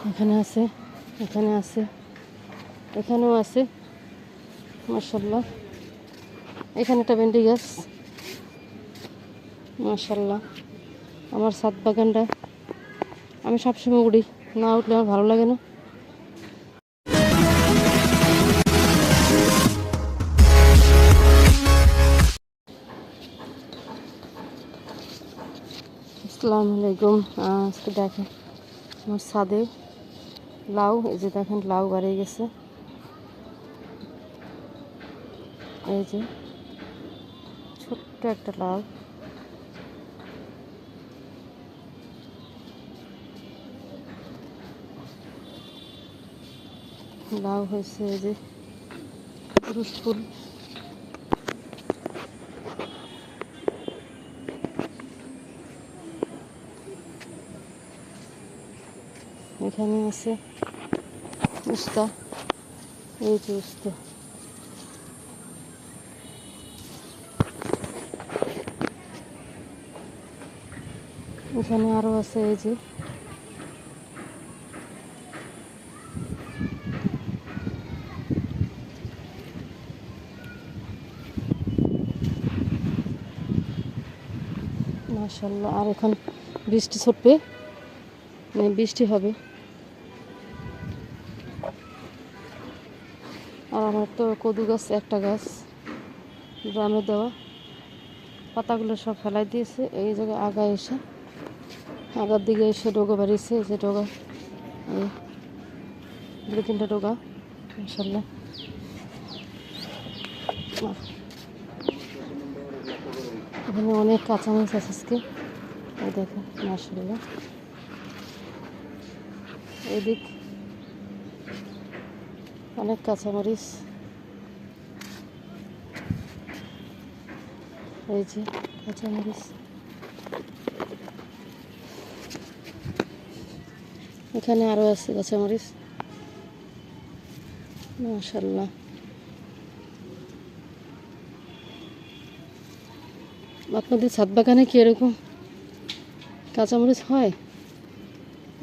এখানে আছে, এখানে আছে, এখানেও আছে মাশাআল্লাহ। এখানে একটা ভেন্ডি গাছ মাশাআল্লাহ। আমার ছাদ বাগানটা আমি সবসময় উঠি, না উঠলে আমার ভালো লাগে না। আসসালামু আলাইকুম। আজকে দেখেন আমার ছাদে লাউ, এই যে দেখেন লাউ বাড়িয়ে গেছে, এই যে ছোট্ট একটা লাউ। লাউ হয়েছে, এই যে পুরুষ ফুল। এখানে আছে উস্তা, এই যে উস্তা। এখানে আরো আছে, এই যে মাশাআল্লাহ। আর এখন বৃষ্টি ছুটবে, মানে বৃষ্টি হবে। আর আমার তো কদু গাছ, একটা গাছ ড্রামে দেওয়া, পাতাগুলো সব ফেলাই দিয়েছে। এই জায়গায় আগায় এসে, আগার দিকে এসে ডোগা বাড়িয়েছে, এই যে ডোগা, এই 2-3টা ডোগা মাশাআল্লাহ। এখানে অনেক কাঁচামরিচ আছে আজকে, এই দেখেন মাশাআল্লাহ। এদিক অনেক কাঁচামরিচ, এই যে কাঁচামরিচ। এখানে আরো আছে কাঁচামরিচ মাশাআল্লাহ। আপনাদের ছাদ বাগানে কি এরকম কাঁচামরিচ হয়?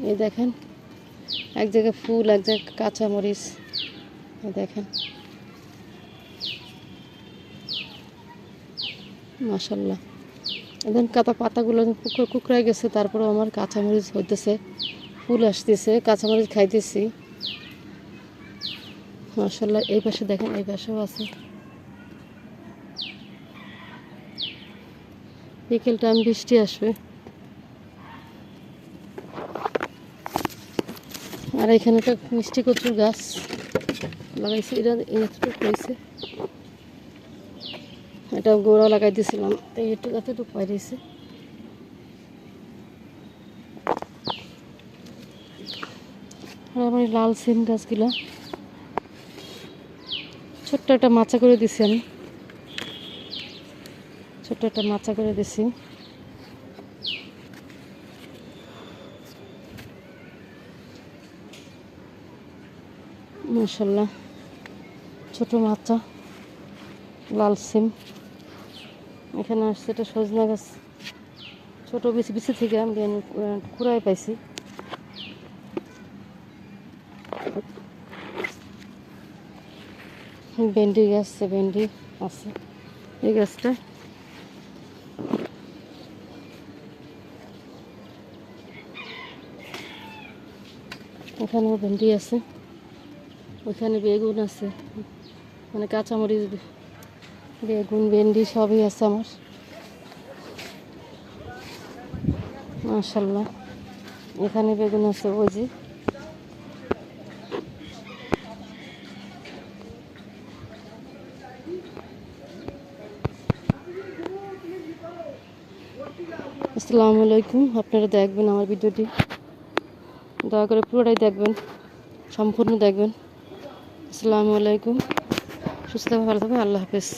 এই দেখেন এক জায়গায় ফুল, এক জায়গায় কাঁচামরিচ, এই দেখেন মাশাআল্লাহ। এখন পাতাগুলো কুকড়ায় গেছে, তারপরেও আমার কাঁচামরিচ হইতেছে, ফুল আসতেছে, কাঁচামরিচ খাইতেছি মাশাআল্লাহ। এই পাশে দেখেন, এই পাশেও আছে। বিকেল টাইম বৃষ্টি আসবে। আর এখানে একটা মিষ্টি কচুর গাছ লাগাইছে, এটা এতটুকু হয়েছে, এটা গোড়া লাগাই দিয়েছিলাম, এতটুকু পাইছে। আর আমার লাল সিম গাছগুলা ছোট্ট একটা মাচা করে দিছি, আমি ছোট্ট একটা মাচা করে দিছি মাশাআল্লাহ। ছোট মাচা, লাল সিম। এখানে আসছে এটা সজনা গাছ, ছোট বিচি বিচি থেকে আমি কুড়াই পাইছি। ভেন্ডি গাছ, ভেন্ডি আছে এই গাছটা। এখানেও ভেন্ডি আছে, ওইখানে বেগুন আছে, মানে কাঁচামরিচ, বেগুন, ভেন্ডি সবই আছে আমার মাশাআল্লাহ। এখানে বেগুন আছে, ওই যে আসসালামু আলাইকুম। আপনারা দেখবেন আমার ভিডিওটি, দয়া করে পুরোটাই দেখবেন, সম্পূর্ণ দেখবেন। আসসালামু আলাইকুম। সুস্থ থাকবেন, ভালো থাকবেন, আল্লাহ হাফেজ।